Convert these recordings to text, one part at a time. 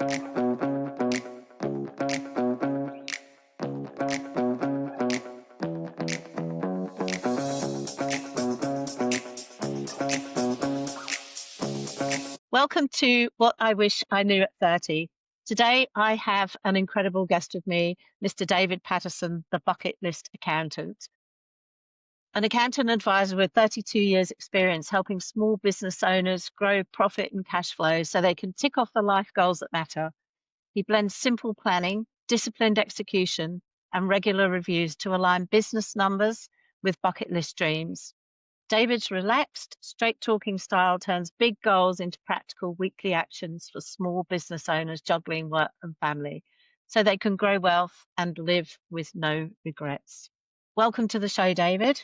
Welcome to What I Wish I Knew at 30. Today, I have an incredible guest with me, Mr. David Patterson, the bucket list accountant. An accountant advisor with 32 years experience helping small business owners grow profit and cash flow so they can tick off the life goals that matter. He blends simple planning, disciplined execution, and regular reviews to align business numbers with bucket list dreams. David's relaxed, straight-talking style turns big goals into practical weekly actions for small business owners juggling work and family, so they can grow wealth and live with no regrets. Welcome to the show, David.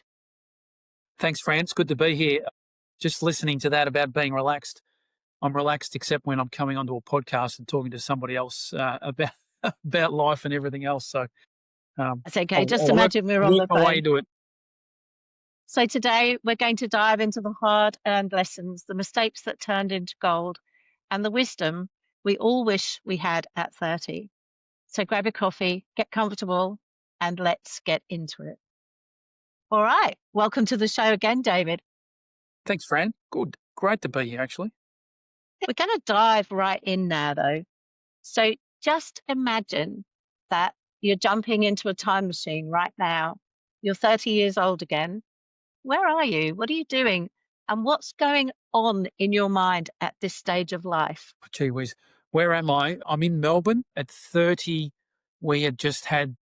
Thanks, Fran. It's good to be here. Just listening to that about being relaxed. I'm relaxed except when I'm coming onto a podcast and talking to somebody else about life and everything else. So that's okay. Just imagine we're on the phone. Way to it. So today we're going to dive into the hard-earned lessons, the mistakes that turned into gold, and the wisdom we all wish we had at 30. So grab a coffee, get comfortable, and let's get into it. All right. Welcome to the show again, David. Thanks, Fran. Good. Great to be here, actually. We're going to dive right in now, though. So just imagine that you're jumping into a time machine right now. You're 30 years old again. Where are you? What are you doing? And what's going on in your mind at this stage of life? Gee whiz, where am I? I'm in Melbourne. At 30, we had just had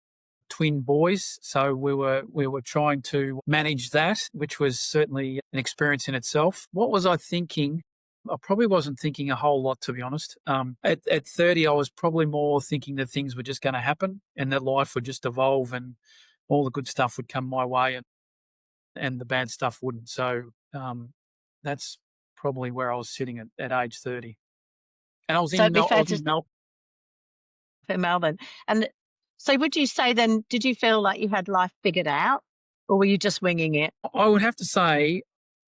twin boys, so we were trying to manage that, which was certainly an experience in itself. What was I thinking? I probably wasn't thinking a whole lot, to be honest. At 30, I was probably more thinking that things were just going to happen and that life would just evolve and all the good stuff would come my way and the bad stuff wouldn't. So that's probably where I was sitting at age 30. And I was in Melbourne. And so would you say then, did you feel like you had life figured out or were you just winging it? I would have to say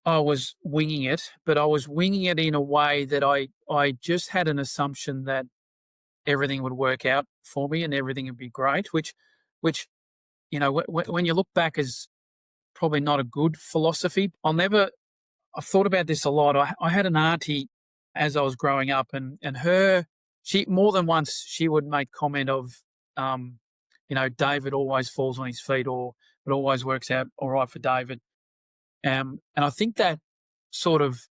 I was winging it, but I was winging it in a way that I just had an assumption that everything would work out for me and everything would be great, which you know, when you look back is probably not a good philosophy. I've thought about this a lot. I had an auntie as I was growing up and she more than once she would make comment of, David always falls on his feet or it always works out all right for David. And I think that sort of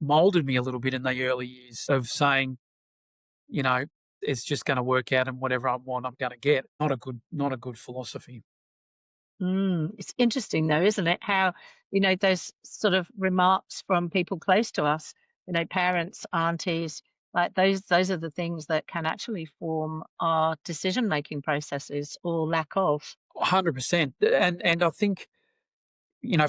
molded me a little bit in the early years of saying, it's just going to work out and whatever I want, I'm going to get. Not a good philosophy. It's interesting though, isn't it? How, those sort of remarks from people close to us, parents, aunties, like those are the things that can actually form our decision-making processes or lack of. 100%. And I think,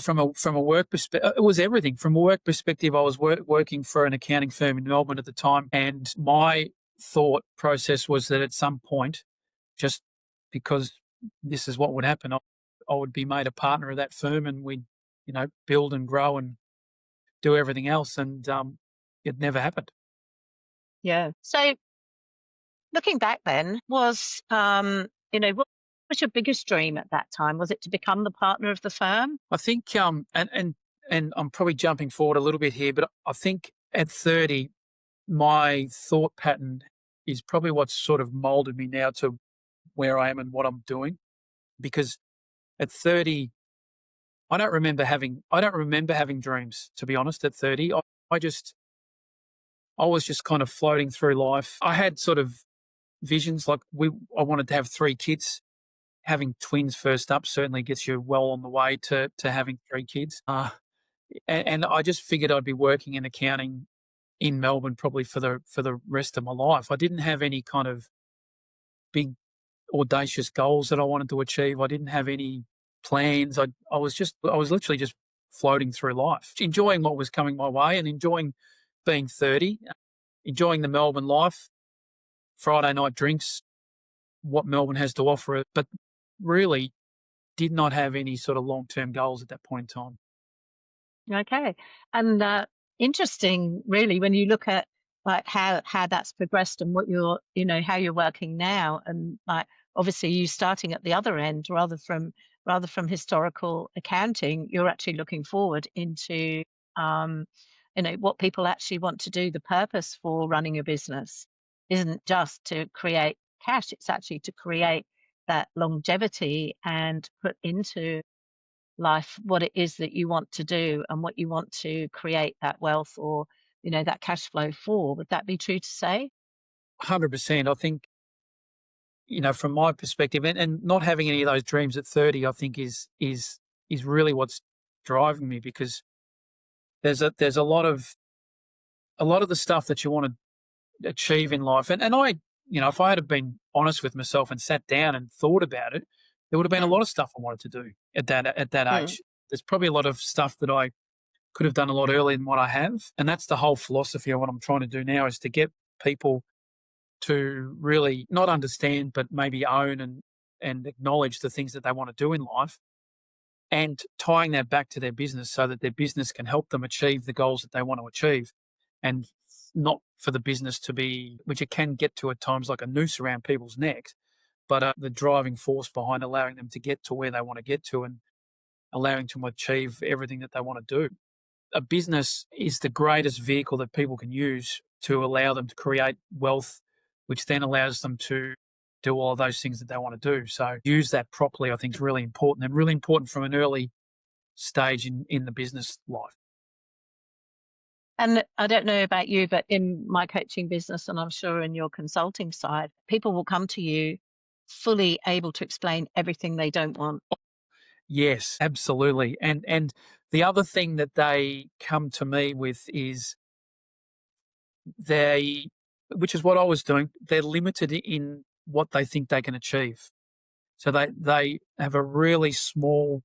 from a work perspective, it was everything. From a work perspective, I was working for an accounting firm in Melbourne at the time. And my thought process was that at some point, just because this is what would happen, I would be made a partner of that firm and we'd, build and grow and do everything else. And it never happened. Yeah. So looking back then, what was your biggest dream at that time? Was it to become the partner of the firm? I think, and I'm probably jumping forward a little bit here, but I think at 30, my thought pattern is probably what's sort of molded me now to where I am and what I'm doing. Because at 30, I don't remember having dreams, to be honest. At 30, I was just kind of floating through life. I had sort of visions like I wanted to have 3 kids. Having twins first up certainly gets you well on the way to having 3 kids. And I just figured I'd be working in accounting in Melbourne probably for the rest of my life. I didn't have any kind of big audacious goals that I wanted to achieve. I didn't have any plans. I was literally just floating through life, enjoying what was coming my way and enjoying being 30, enjoying the Melbourne life, Friday night drinks, what Melbourne has to offer, but really did not have any sort of long-term goals at that point in time. Okay. And interesting, really, when you look at like how that's progressed and what you're, how you're working now, and like obviously you starting at the other end rather from historical accounting, you're actually looking forward into um, what people actually want to do. The purpose for running a business isn't just to create cash; it's actually to create that longevity and put into life what it is that you want to do and what you want to create that wealth or that cash flow for. Would that be true to say? 100%. I think, from my perspective, and not having any of those dreams at 30, I think is really what's driving me, because there's a lot of the stuff that you want to achieve in life. And I, if I had have been honest with myself and sat down and thought about it, there would have been a Mm, lot of stuff I wanted to do at that mm, age. There's probably a lot of stuff that I could have done a lot earlier than what I have. And that's the whole philosophy of what I'm trying to do now, is to get people to really not understand, but maybe own and acknowledge the things that they want to do in life, and tying that back to their business so that their business can help them achieve the goals that they want to achieve, and not for the business to be, which it can get to at times, like a noose around people's necks, but the driving force behind allowing them to get to where they want to get to, and allowing them to achieve everything that they want to do. A business is the greatest vehicle that people can use to allow them to create wealth, which then allows them to do all of those things that they want to do. So use that properly, I think, is really important, and really important from an early stage in the business life. and I don't know about you, but in my coaching business, and I'm sure in your consulting side, people will come to you fully able to explain everything they don't want. Yes, absolutely. And the other thing that they come to me with is they, which is what I was doing, they're limited in what they think they can achieve. So they have a really small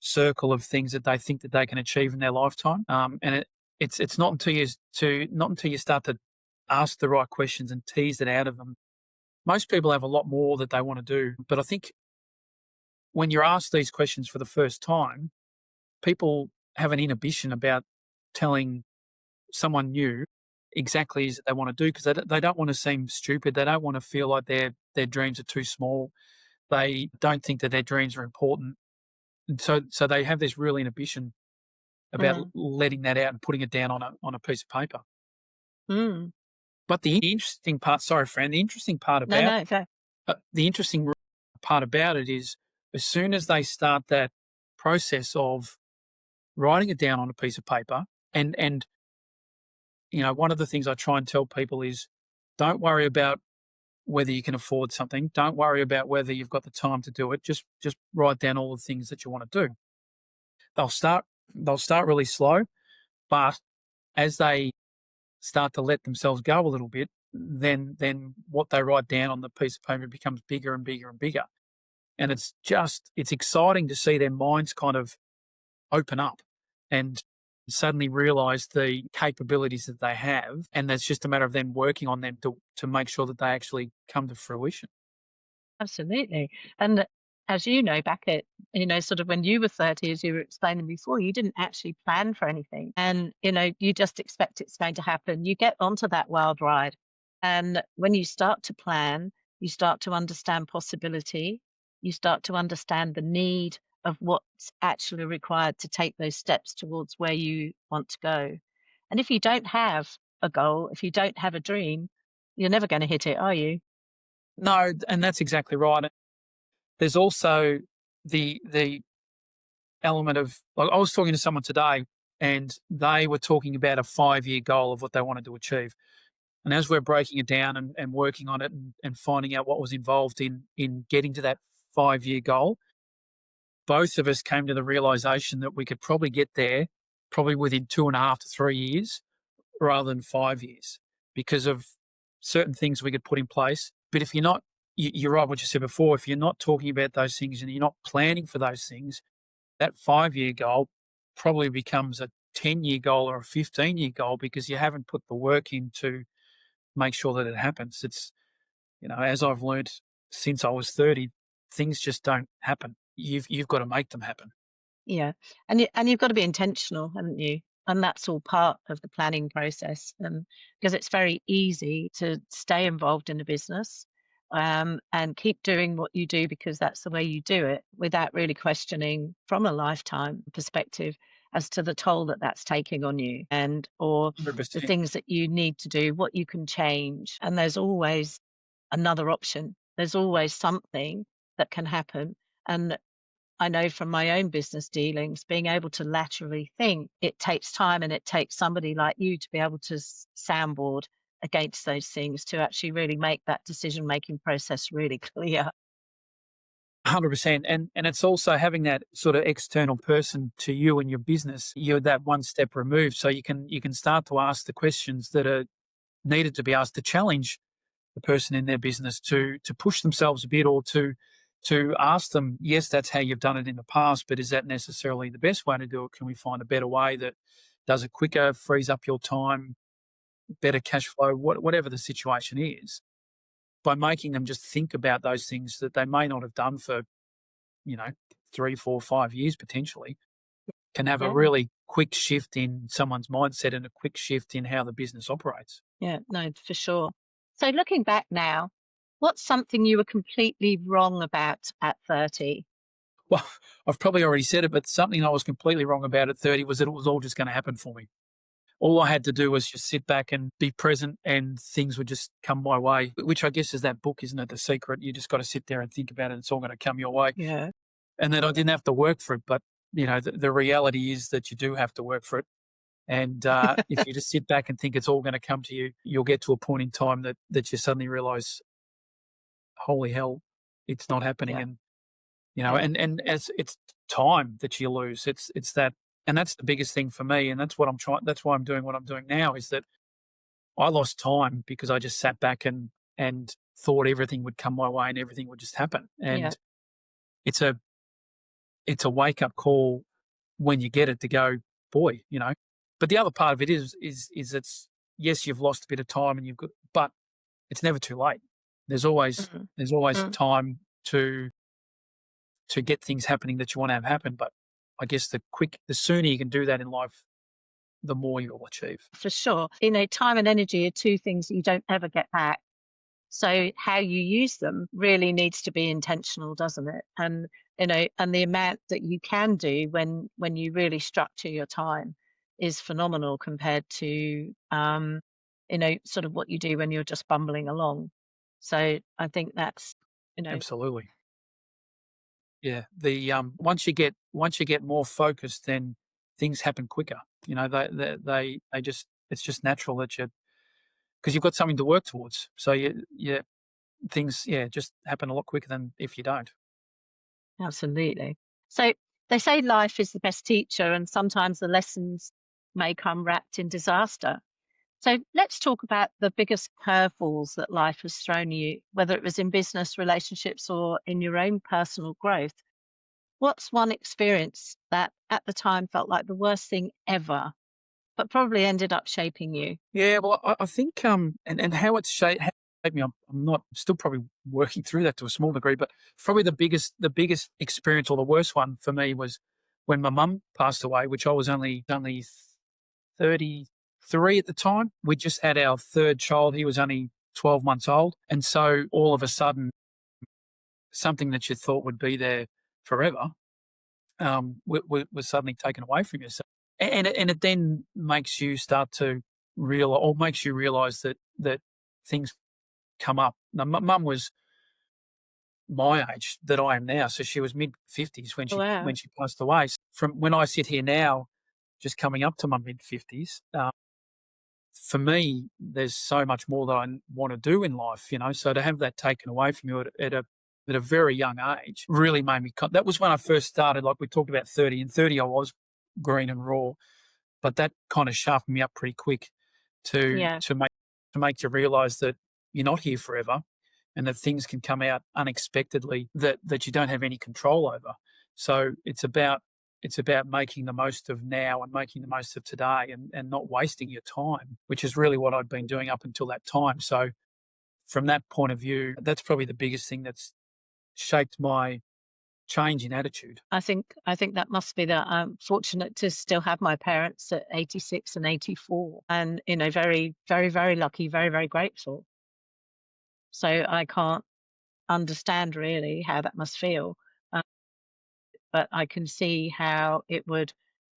circle of things that they think that they can achieve in their lifetime. And it's not until you start to ask the right questions and tease it out of them. Most people have a lot more that they want to do, but I think when you're asked these questions for the first time, people have an inhibition about telling someone new exactly is that they want to do, because they don't want to seem stupid. They don't want to feel like their dreams are too small. They don't think that their dreams are important. And so they have this real inhibition about Mm, letting that out and putting it down on a piece of paper. mm. But the interesting part, sorry, Fran, No, no, the interesting part about it is, as soon as they start that process of writing it down on a piece of paper, and one of the things I try and tell people is, don't worry about whether you can afford something. Don't worry about whether you've got the time to do it. Just write down all the things that you want to do. They'll start they'll start really slow, but as they start to let themselves go a little bit, then what they write down on the piece of paper becomes bigger and bigger and bigger. And it's exciting to see their minds kind of open up and suddenly realize the capabilities that they have. And that's just a matter of them working on them to make sure that they actually come to fruition. absolutely. And as you know, back at, sort of when you were 30, as you were explaining before, you didn't actually plan for anything. And, you just expect it's going to happen. You get onto that wild ride. And when you start to plan, you start to understand possibility, you start to understand the need of what's actually required to take those steps towards where you want to go. And if you don't have a goal, if you don't have a dream, you're never going to hit it, are you? No, and that's exactly right. There's also the element of, like, I was talking to someone today, and they were talking about a 5-year goal of what they wanted to achieve. And as we're breaking it down and working on it, and finding out what was involved in getting to that 5-year goal, both of us came to the realization that we could probably get there probably within 2.5 to 3 years, rather than 5 years, because of certain things we could put in place. But if you're not, you're right, what you said before, if you're not talking about those things and you're not planning for those things, that 5-year goal probably becomes a 10-year goal or a 15-year goal, because you haven't put the work in to make sure that it happens. It's, as I've learned since I was 30, things just don't happen. You've got to make them happen. Yeah, and you've got to be intentional, haven't you? And that's all part of the planning process. And because it's very easy to stay involved in a business, and keep doing what you do because that's the way you do it without really questioning from a lifetime perspective as to the toll that that's taking on you, and or the 100%. things that you need to do, what you can change. And there's always another option. There's always something that can happen. And I know from my own business dealings, being able to laterally think, it takes time, and it takes somebody like you to be able to soundboard against those things to actually really make that decision making process really clear. 100%. And it's also having that sort of external person to you and your business. You're that one step removed. So you can start to ask the questions that are needed to be asked to challenge the person in their business to push themselves a bit, or to ask them, yes, that's how you've done it in the past, but is that necessarily the best way to do it? Can we find a better way that does it quicker, frees up your time, better cash flow, whatever the situation is, by making them just think about those things that they may not have done for, you know, 3, 4, 5 years potentially, can have a Yeah. really quick shift in someone's mindset and a quick shift in how the business operates. Yeah, no, for sure. So looking back now, what's something you were completely wrong about at 30? Well, I've probably already said it, but something I was completely wrong about at 30 was that it was all just going to happen for me. All I had to do was just sit back and be present, and things would just come my way, which I guess is that book, isn't it? The Secret. You just got to sit there and think about it. It's all going to come your way. Yeah. And that I didn't have to work for it. But, the reality is that you do have to work for it. And if you just sit back and think it's all going to come to you, you'll get to a point in time that you suddenly realize, holy hell, it's not happening. Yeah. And Yeah. and it's time that you lose. It's that, and that's the biggest thing for me, and that's what I'm trying. That's why I'm doing what I'm doing now. Is that I lost time because I just sat back and thought everything would come my way and everything would just happen. Yeah. And it's a it's a wake up call when you get it to go, boy. But the other part of it is it's, yes, you've lost a bit of time and but it's never too late. There's always Mhm. there's always Mm. time to get things happening that you want to have happen. But I guess the sooner you can do that in life, the more you'll achieve. For sure. Time and energy are two things that you don't ever get back. So how you use them really needs to be intentional, doesn't it? And the amount that you can do when you really structure your time is phenomenal compared to sort of what you do when you're just bumbling along. So I think that's, you know, Absolutely. Yeah. The once you get more focused, then things happen quicker. They just, it's just natural that you, because you've got something to work towards. So things, just happen a lot quicker than if you don't. absolutely. So they say life is the best teacher, and sometimes the lessons may come wrapped in disaster. So let's talk about the biggest curveballs that life has thrown you, whether it was in business, relationships, or in your own personal growth. What's one experience that at the time felt like the worst thing ever, but probably ended up shaping you? Yeah, well, I think, and how it shaped me. I'm not still probably working through that to a small degree, but probably the biggest experience, or the worst one for me, was when my mum passed away, which I was only 33 at the time. We just had our third child. He was only 12 months old, and so all of a sudden, something that you thought would be there forever, was suddenly taken away from you. So, and it then makes you start to realize, or makes you realize that things come up. Now, my mum was my age that I am now, so she was mid-50s when Oh, she wow. when she passed away. From when I sit here now, just coming up to my mid-50s, for me, there's so much more that I want to do in life. So to have that taken away from you at a very young age really made me. That was when I first started. Like we talked about 30, and 30 I was green and raw, but that kind of sharpened me up pretty quick to Yeah, to make to make you realise that you're not here forever, and that things can come out unexpectedly that you don't have any control over. So it's about making the most of now and making the most of today, and not wasting your time, which is really what I'd been doing up until that time. So from that point of view, that's probably the biggest thing that's shaped my change in attitude. I think that must be that I'm fortunate to still have my parents at 86 and 84, and very, very, very lucky, very, very grateful. So I can't understand really how that must feel, uh, but I can see how it would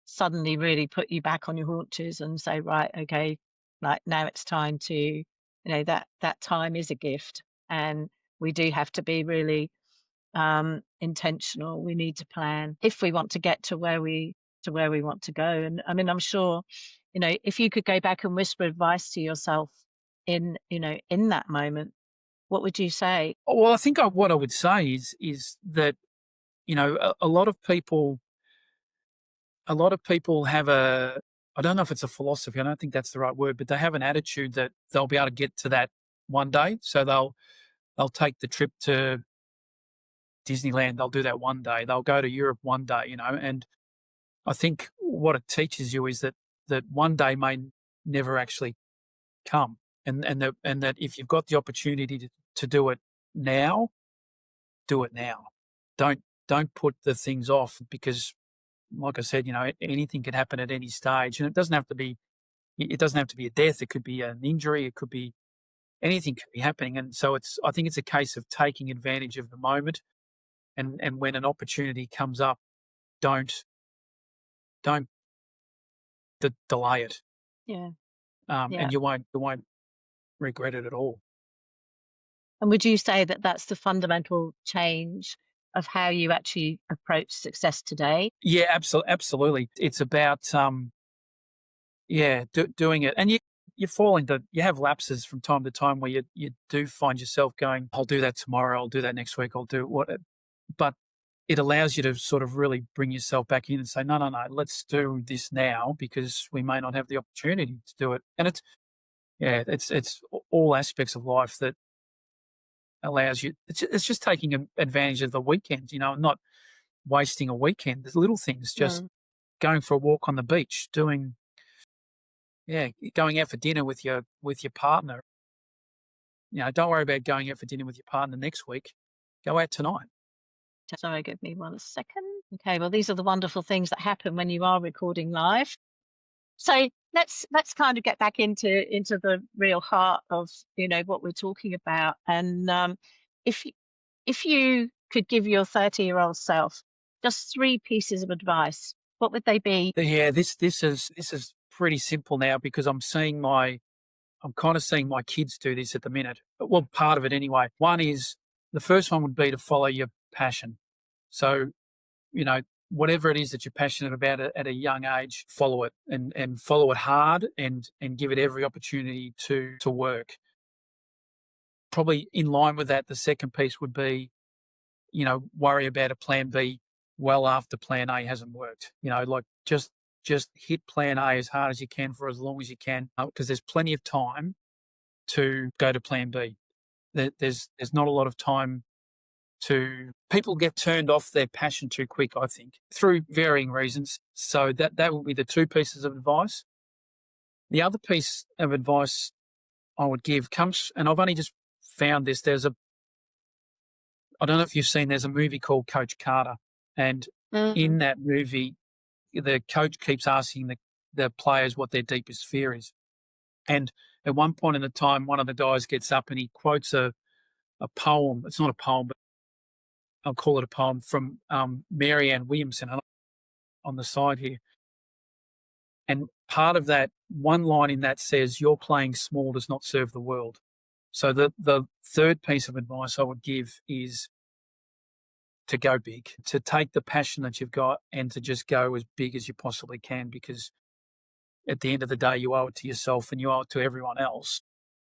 suddenly really put you back on your haunches and say, right, okay, like now it's time to, that time is a gift, and we do have to be really intentional. We need to plan if we want to get to where we want to go. And I mean, I'm sure, if you could go back and whisper advice to yourself in that moment, what would you say? Well, I think what I would say is that a lot of people have a, I don't know if it's a philosophy. I don't think that's the right word, but they have an attitude that they'll be able to get to that one day. So they'll take the trip to Disneyland. They'll do that one day. They'll go to Europe one day. And I think what it teaches you is that one day may never actually come, and that if you've got the opportunity to do it now, do it now. Don't put the things off, because, like I said, anything can happen at any stage, and it doesn't have to be a death. It could be an injury. It could be anything could be happening, and so I think it's a case of taking advantage of the moment, and when an opportunity comes up, don't don't delay it, Yeah, and yeah. you won't regret it at all. And would you say that that's the fundamental change of how you actually approach success today? Yeah, absolutely. It's about yeah, doing it, and you have lapses from time to time where you do find yourself going, "I'll do that tomorrow. I'll do that next week. I'll do what," but it allows you to sort of really bring yourself back in and say, "No, no, no, let's do this now, because we may not have the opportunity to do it." And it's all aspects of life that allows you. It's just taking advantage of the weekend, not wasting a weekend. There's little things, just Mm. going for a walk on the beach, going out for dinner with your partner. Don't worry about going out for dinner with your partner next week. Go out tonight. Sorry, give me 1 second. Okay, well, these are the wonderful things that happen when you are recording live. So let's kind of get back into the real heart of what we're talking about. And if y- if you could give your 30-year-old self just three pieces of advice, what would they be? Yeah, this is pretty simple now, because I'm kind of seeing my kids do this at the minute. But, well, part of it anyway. The first one would be to follow your passion. So, you know, whatever it is that you're passionate about at a young age, follow it, and follow it hard, and give it every opportunity to work. Probably in line with that, the second piece would be, worry about a plan B well after plan A hasn't worked. Like, just hit plan A as hard as you can for as long as you can, because there's plenty of time to go to plan B. There's not a lot of time to people get turned off their passion too quick, I think, through varying reasons. So that would be the two pieces of advice. The other piece of advice I would give comes, and I've only just found this. I don't know if you've seen, there's a movie called Coach Carter, and Mhm. in that movie, the coach keeps asking the players what their deepest fear is. And at one point in the time, one of the guys gets up and he quotes a poem. It's not a poem, but I'll call it a poem, from Marianne Williamson on the side here. And part of that, one line in that says, "Your playing small does not serve the world." So the third piece of advice I would give is to go big, to take the passion that you've got and to just go as big as you possibly can, because at the end of the day, you owe it to yourself and you owe it to everyone else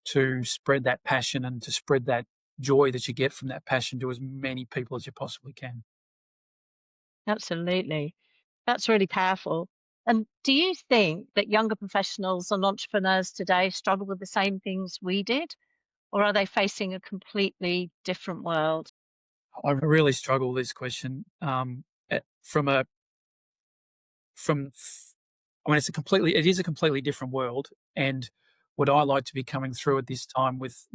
to spread that passion and to spread that joy that you get from that passion to as many people as you possibly can. Absolutely. That's really powerful. And do you think that younger professionals and entrepreneurs today struggle with the same things we did, or are they facing a completely different world? I really struggle with this question, from a from I mean, it is a completely different world, and would I like to be coming through at this time with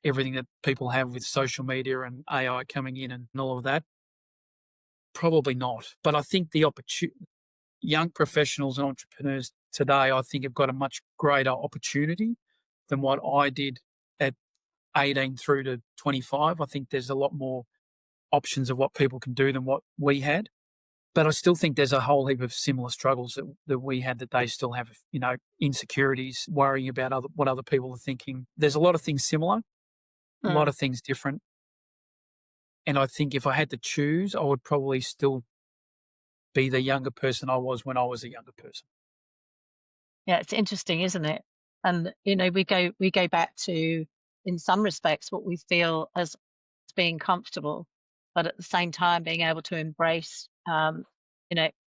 everything that people have with social media and AI coming in and all of that? Probably not. But I think the young professionals and entrepreneurs today, I think, have got a much greater opportunity than what I did at 18 through to 25. I think there's a lot more options of what people can do than what we had. But I still think there's a whole heap of similar struggles that we had that they still have, insecurities, worrying about what other people are thinking. There's a lot of things similar, a lot Mm. of things different. And I think if I had to choose, I would probably still be the younger person I was when I was a younger person. Yeah, it's interesting, isn't it? And we go back to, in some respects, what we feel as being comfortable, but at the same time being able to embrace,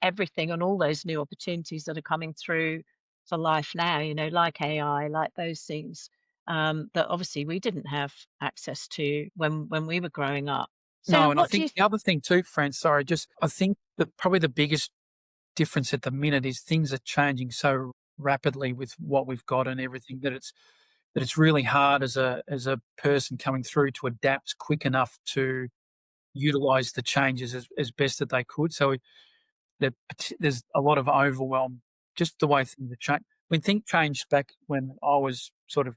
everything and all those new opportunities that are coming through for life now. Like AI, like those things, that obviously we didn't have access to when we were growing up. So, No, and I what do think you? the other thing too, Fran, sorry, just I think that probably the biggest difference at the minute is things are changing so rapidly with what we've got and everything that it's really hard as a person coming through to adapt quick enough to utilize the changes as best that they could. So there's a lot of overwhelm, just the way things have changed. When things changed back when I was sort of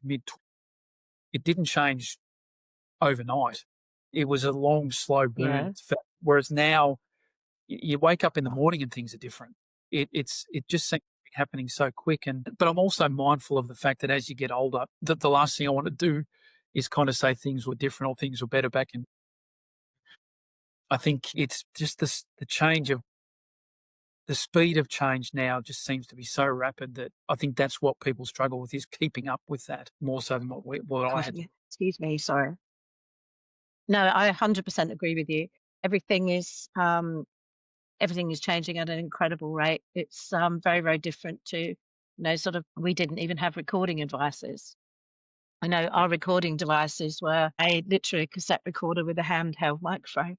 it didn't change overnight. It was a long, slow Yeah, burn. Whereas now you wake up in the morning and things are different. It just seems to be happening so quick. But I'm also mindful of the fact that as you get older, that the last thing I want to do is kind of say things were different or things were better back in. I think it's just the change of the speed of change now just seems to be so rapid that I think that's what people struggle with is keeping up with that more so than what I God, had to. yeah. Excuse me, sorry. No, I 100% agree with you. Everything is everything is changing at an incredible rate. It's very, very different to, sort of, we didn't even have recording devices. I know our recording devices were a literally cassette recorder with a handheld microphone.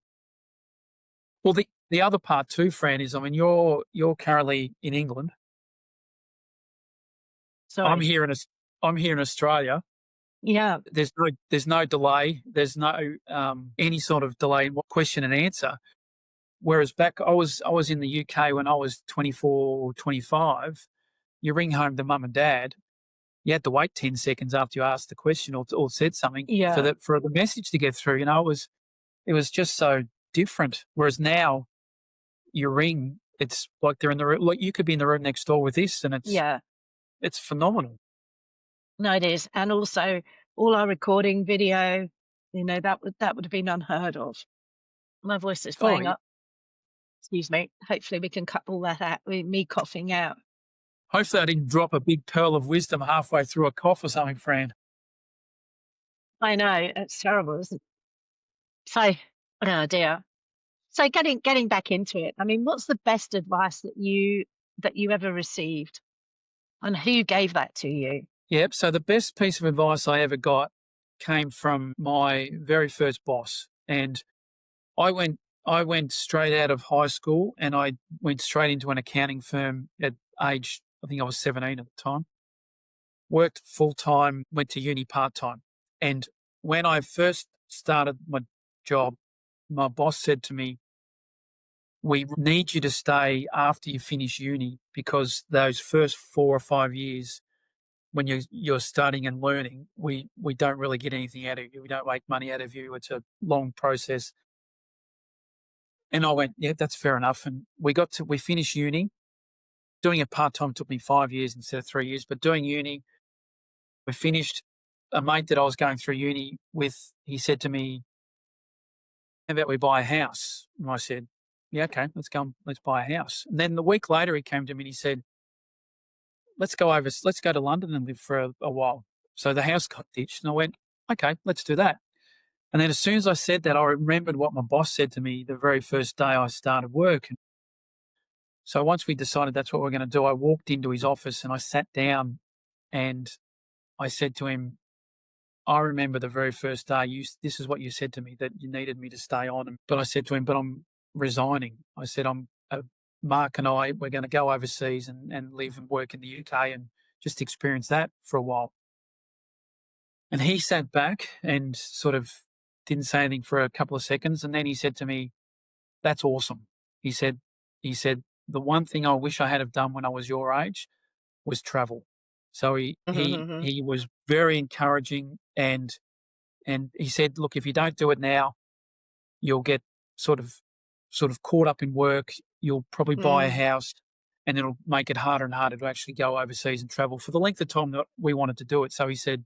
Well, the other part too, Fran, is I mean you're currently in England. I'm Sorry. here in Aus- I'm here in Australia. Yeah, There's no delay. There's no any sort of delay in what question and answer. Whereas back I was in the UK when I was 24, 25. You ring home to mum and dad. You had to wait 10 seconds after you asked the question or said something for yeah, the message to get through. It was just so different. Whereas now you ring, it's like they're in the room. Like you could be in the room next door with this, and it's yeah. it's phenomenal. No, it is. And also all our recording video, that would have been unheard of. My voice is Oh, playing up. Excuse me. Hopefully we can cut all that out with me coughing out. hopefully I didn't drop a big pearl of wisdom halfway through a cough or something, Fran. I know, it's terrible, isn't it? So, oh dear. So getting back into it, I mean, what's the best advice that you ever received, and who gave that to you? Yep. So the best piece of advice I ever got came from my very first boss, and I went I went straight out of high school and I went straight into an accounting firm at age I think I was 17 at the time. Worked full time, went to uni part time, and when I first started my job, my boss said to me, "We need you to stay after you finish uni because those first 4 or 5 years." When you're studying and learning, we don't really get anything out of you. We don't make money out of you. It's a long process. And I went, yeah, that's fair enough. And we finished uni. Doing it part time took me 5 years instead of 3 years. But doing uni, we finished. A mate that I was going through uni with, he said to me, "How about we buy a house?" And I said, "Yeah, okay, let's buy a house." And then the week later, he came to me and he said, let's go to London and live for a while." So the house got ditched, and I went, "Okay, let's do that." And then as soon as I said that, I remembered what my boss said to me the very first day I started work. And so once we decided that's what we're going to do, I walked into his office and I sat down and I said to him, "I remember the very first day this is what you said to me that you needed me to stay on." But I said to him, "But I'm resigning." I said, Mark and we're going to go overseas and live and work in the UK and just experience that for a while." And he sat back and sort of didn't say anything for a couple of seconds. And then he said to me, "That's awesome." He said, he said, the one thing I wish I had have done when I was your age was travel. So he was very encouraging, and he said, look, if you don't do it now, you'll get sort of caught up in work. You'll probably buy a Mm, house, and it'll make it harder and harder to actually go overseas and travel for the length of time that we wanted to do it. So he said,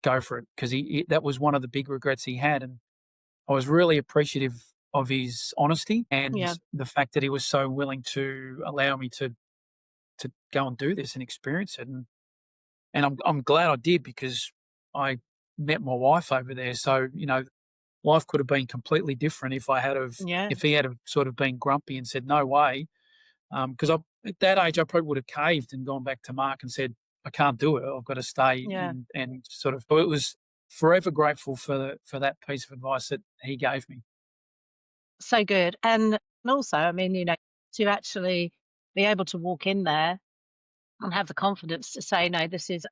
go for it, because that was one of the big regrets he had, and I was really appreciative of his honesty and yeah, the fact that he was so willing to allow me to go and do this and experience it, and I'm glad I did, because I met my wife over there. So, life could have been completely different yeah, if he had have sort of been grumpy and said, "No way." Because at that age, I probably would have caved and gone back to Mark and said, "I can't do it. I've got to stay," yeah. and sort of. So it was forever grateful for that piece of advice that he gave me. So good. And also, I mean, to actually be able to walk in there and have the confidence to say, no, this is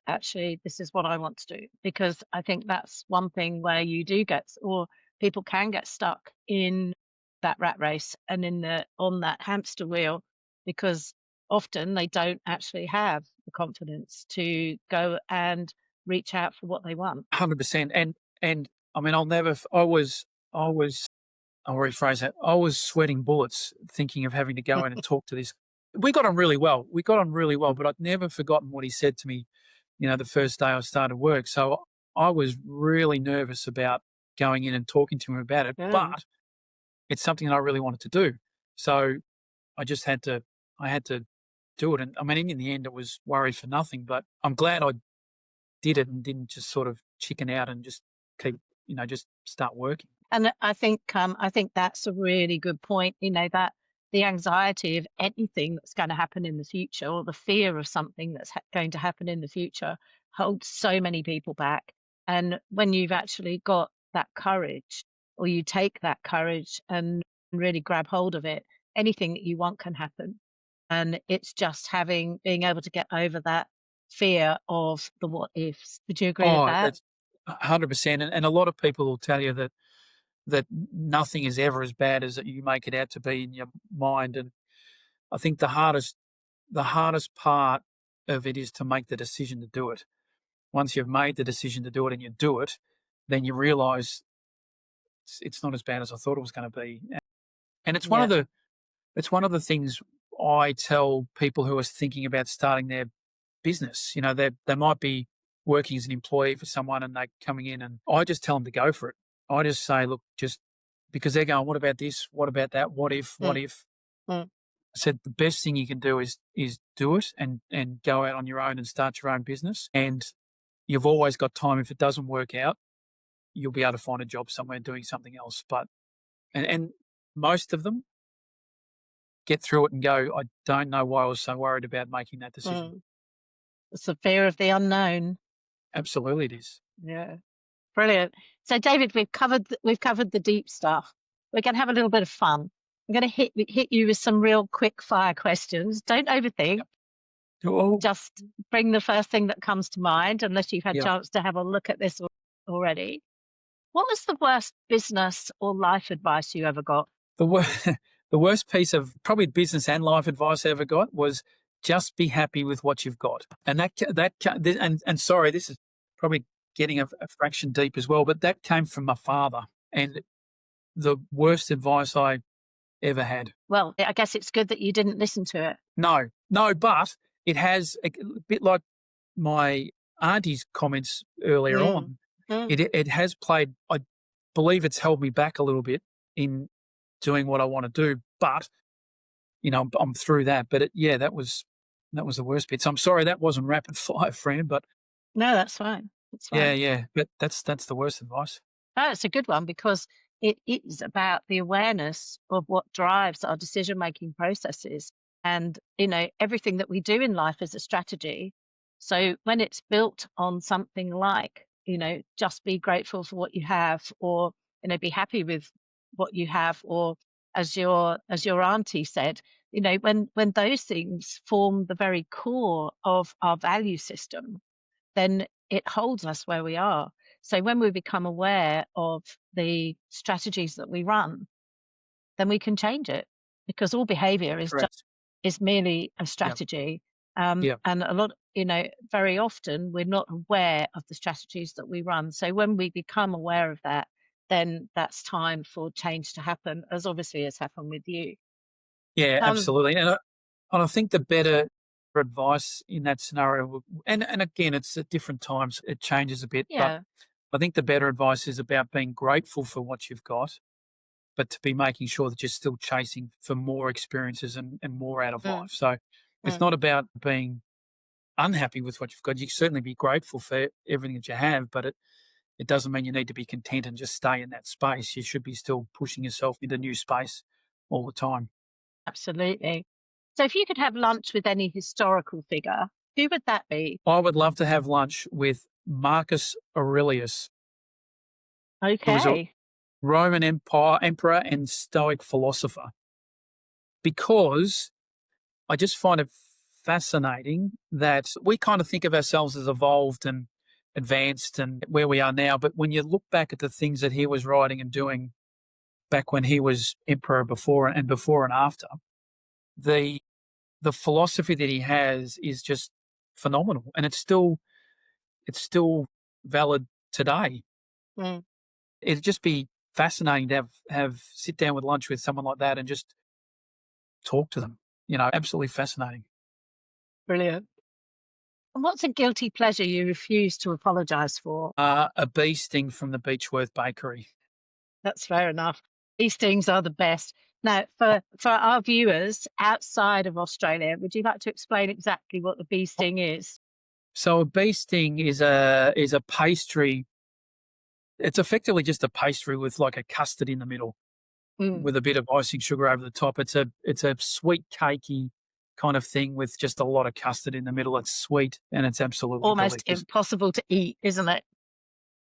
what I want to do. Because I think that's one thing where you do or people can get stuck in that rat race and on that hamster wheel, because often they don't actually have the confidence to go and reach out for what they want. 100%. And I mean, I was I'll rephrase that. I was sweating bullets thinking of having to go in and talk to this. We got on really well. We got on really well, but I'd never forgotten what he said to me, the first day I started work. So I was really nervous about going in and talking to him about it, Mm, but it's something that I really wanted to do. So I just I had to do it. And I mean, in the end, it was worried for nothing, but I'm glad I did it and didn't just sort of chicken out and just keep, just start working. And I think that's a really good point, that the anxiety of anything that's gonna happen in the future, or the fear of something that's going to happen in the future, holds so many people back. And when you've actually got that courage, or you take that courage and really grab hold of it, anything that you want can happen. And it's just being able to get over that fear of the what ifs. Would you agree with Oh, that? that's 100%. And a lot of people will tell you that nothing is ever as bad as you make it out to be in your mind. And I think the hardest part of it is to make the decision to do it. Once you've made the decision to do it and you do it, then you realise it's not as bad as I thought it was going to be. And Yeah, it's one of the things I tell people who are thinking about starting their business. They might be working as an employee for someone and they're coming in, and I just tell them to go for it. I just say, look, just because they're going, what about this? What about that? What if? What mm, if? mm. I said the best thing you can do is do it and go out on your own and start your own business. And you've always got time. If it doesn't work out, you'll be able to find a job somewhere doing something else. But and most of them get through it and go, I don't know why I was so worried about making that decision. Mm. It's the fear of the unknown. Absolutely, it is. Yeah, brilliant. So, David, we've covered the deep stuff. We're going to have a little bit of fun. I'm going to hit you with some real quick fire questions. Don't overthink. Yep. Oh, Just bring the first thing that comes to mind, unless you've had yeah. chance to have a look at this already. What was the worst business or life advice you ever got? The wor the worst piece of probably business and life advice I ever got was just be happy with what you've got. And and sorry, this is probably getting a fraction deep as well, but that came from my father, and the worst advice I ever had. Well, I guess it's good that you didn't listen to it. No, no, but it has a bit like my auntie's comments earlier Mm, on. mm. It has played. I believe it's held me back a little bit in doing what I want to do, but I'm through that. But yeah, that was the worst bit. So I'm sorry that wasn't rapid fire, Fran. But No, that's fine. It's yeah, fine. yeah. But that's the worst advice. Oh, it's a good one, because it is about the awareness of what drives our decision making processes. And, everything that we do in life is a strategy. So when it's built on something like, just be grateful for what you have, or, be happy with what you have, or as your auntie said, when those things form the very core of our value system, then it holds us where we are. So when we become aware of the strategies that we run, then we can change it. because all behavior Correct. is merely a Yep. strategy. Yep. And a lot, very often we're not aware of the strategies that we run. So when we become aware of that, then that's time for change to happen, as obviously has happened with you. Yeah, Um, absolutely. And I think the better advice in that scenario, and again, it's at different times, it changes a bit, but yeah. I think the better advice is about being grateful for what you've got, but to be making sure that you're still chasing for more experiences and more out of Mm, life. So it's mm, not about being unhappy with what you've got. You can certainly be grateful for everything that you have, but it doesn't mean you need to be content and just stay in that space. You should be still pushing yourself into new space all the time. absolutely. So if you could have lunch with any historical figure, who would that be? I would love to have lunch with Marcus Aurelius, who was a Okay. Roman Empire emperor and Stoic philosopher, because I just find it fascinating that we kind of think of ourselves as evolved and advanced and where we are now. But when you look back at the things that he was writing and doing back when he was emperor before and after, the the philosophy that he has is just phenomenal, and it's still valid today. Mm, It'd just be fascinating to have sit down with lunch with someone like that and just talk to them. Absolutely fascinating. brilliant. And what's a guilty pleasure you refuse to apologize for? A bee sting from the Beechworth Bakery. That's fair enough. These things are the best. Now, Uh, for our viewers outside of Australia, would you like to explain exactly what the bee sting is? So a bee sting is a pastry. It's effectively just a pastry with like a custard in the middle, Mm, with a bit of icing sugar over the top. It's a sweet cakey kind of thing with just a lot of custard in the middle. It's sweet and it's absolutely almost delicious. impossible to eat, isn't it?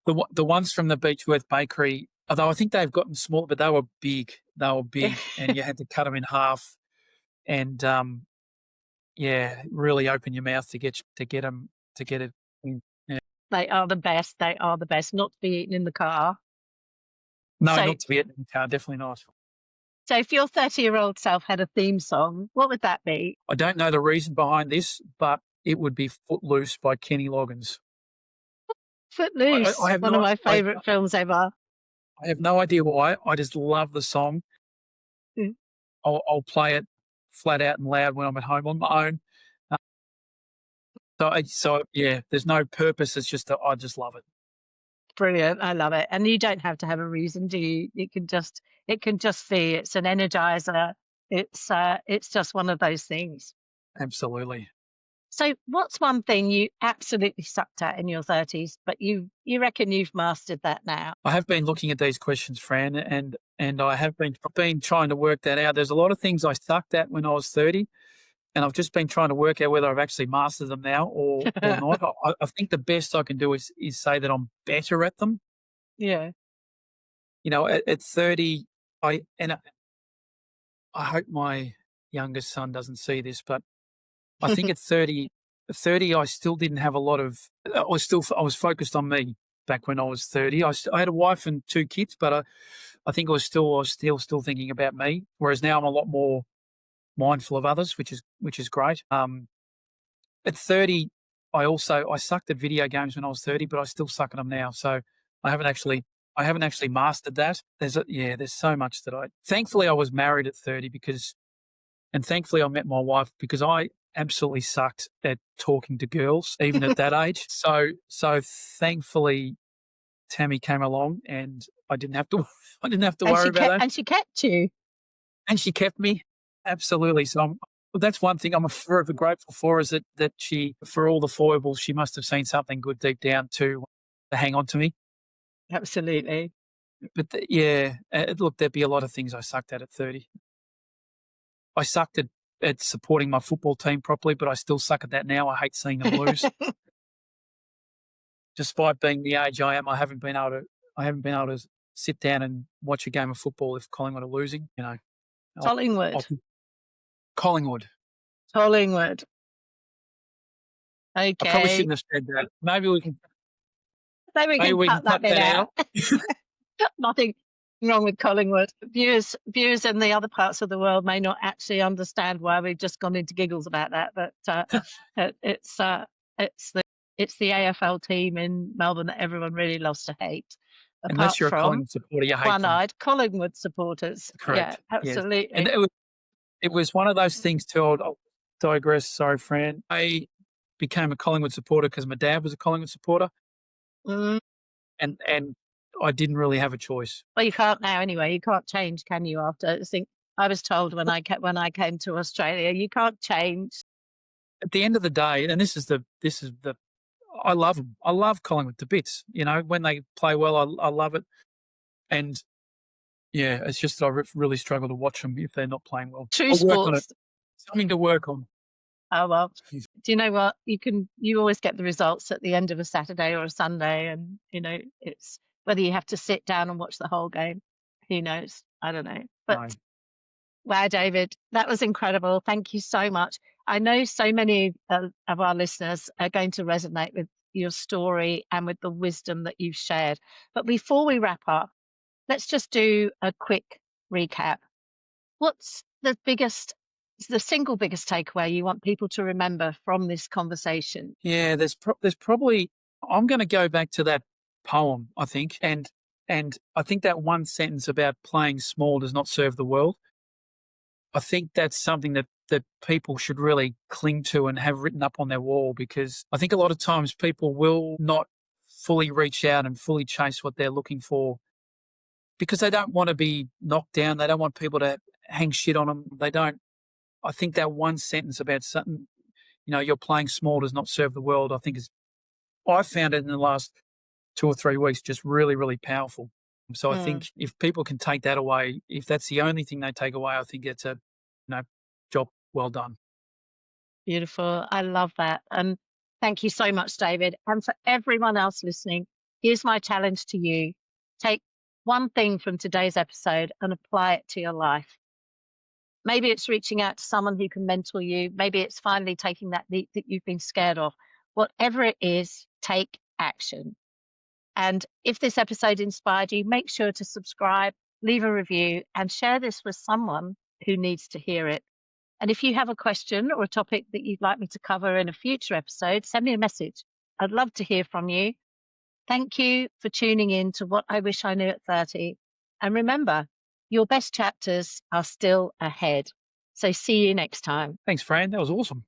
The ones from the Beechworth Bakery, although I think they've gotten smaller, but they were big. They were big, and you had to cut them in half, and yeah, really open your mouth to get them to get it. Yeah. They are the best. They are the best. Not to be eaten in the car. No, So, not to be eaten in the car. Definitely not. so if your 30-year-old self had a theme song, what would that be? I don't know the reason behind this, but it would be "Footloose" by Kenny Loggins. I Footloose, have one of no my I, favorite films ever. I have no idea why. I just love the song. Mm, I'll play it flat out and loud when I'm at home on my own. Uh, so yeah, there's no purpose. It's just that I just love it. brilliant. I love it. And you don't have to have a reason, do you? It can just be. It's an energizer. It's just one of those things. Absolutely. So, what's one thing you absolutely sucked at in your 30s, but you reckon you've mastered that now? I have been looking at these questions, Fran, and I have been trying to work that out. There's a lot of things I sucked at when I was 30, and I've just been trying to work out whether I've actually mastered them now or not. I think the best I can do is say that I'm better at them. Yeah. At 30, I hope my youngest son doesn't see this, but I think at 30, I still didn't have a lot of. I was focused on me back when I was 30. I had a wife and two kids, but I think I was still thinking about me. Whereas now I'm a lot more mindful of others, which is great. At 30, I sucked at video games when I was 30, but I still suck at them now. So I haven't actually I haven't actually mastered that. There's so much that I. Thankfully, I was married at 30 and thankfully I met my wife because I absolutely sucked at talking to girls even at that age. So thankfully Tammy came along and I didn't have to I didn't have to worry about that. And she kept you. And she kept me. Absolutely. So that's one thing I'm forever grateful for is that she, for all the foibles, she must have seen something good deep down to hang on to me. Absolutely. But yeah, look, there'd be a lot of things I sucked at 30. I sucked at supporting my football team properly, but I still suck at that now. I hate seeing them lose. Despite being the age I am, I haven't been able to sit down and watch a game of football if Collingwood are losing. I'll, I'll, Collingwood. Collingwood. Collingwood. I probably Okay. shouldn't have said that. Maybe we can Then we maybe can we can cut that cut bit that out. out. Nothing. wrong with Collingwood. Viewers in the other parts of the world may not actually understand why we've just gone into giggles about that, but it's it's the it's the AFL team in Melbourne that everyone really loves to hate, Unless apart you're a from Collingwood supporter, you hate them. one-eyed Collingwood supporters. Yeah, Correct. Yes. And absolutely. it was one of those things too. I'll digress. Sorry, Fran. I became a Collingwood supporter because my dad was a Collingwood supporter, Mm. and I didn't really have a choice. Well, you can't now anyway. You can't change, can you? After I was told when I came to Australia, you can't change. At the end of the day, and this is the I love them. I love Collingwood to bits. You know, when they play well, I love it. And yeah, it's just that I really struggle to watch them if they're not playing well. True I'll work on it. sports. Something to work on. Oh well. Do you know what? You always get the results at the end of a Saturday or a Sunday, and it's whether you have to sit down and watch the whole game. Who knows? I don't know. But No. wow, David, that was incredible. Thank you so much. I know so many of our listeners are going to resonate with your story and with the wisdom that you've shared. But before we wrap up, let's just do a quick recap. What's the single biggest takeaway you want people to remember from this conversation? Yeah, there's probably I'm going to go back to that poem, I think, and I think that one sentence about playing small does not serve the world. I think that's something that people should really cling to and have written up on their wall, because I think a lot of times people will not fully reach out and fully chase what they're looking for because they don't want to be knocked down. They don't want people to hang shit on them. They don't. I think that one sentence about something, you're playing small does not serve the world, I think I found it in the last 2 or 3 weeks just really, really powerful. So I Mm, think if people can take that away, if that's the only thing they take away, I think it's a, job well done. beautiful. I love that. And thank you so much, David. And for everyone else listening, here's my challenge to you. Take one thing from today's episode and apply it to your life. Maybe it's reaching out to someone who can mentor you. Maybe it's finally taking that leap that you've been scared of. Whatever it is, take action. And if this episode inspired you, make sure to subscribe, leave a review, and share this with someone who needs to hear it. And if you have a question or a topic that you'd like me to cover in a future episode, send me a message. I'd love to hear from you. Thank you for tuning in to What I Wish I Knew at 30. And remember, your best chapters are still ahead. So see you next time. Thanks, Fran. That was awesome.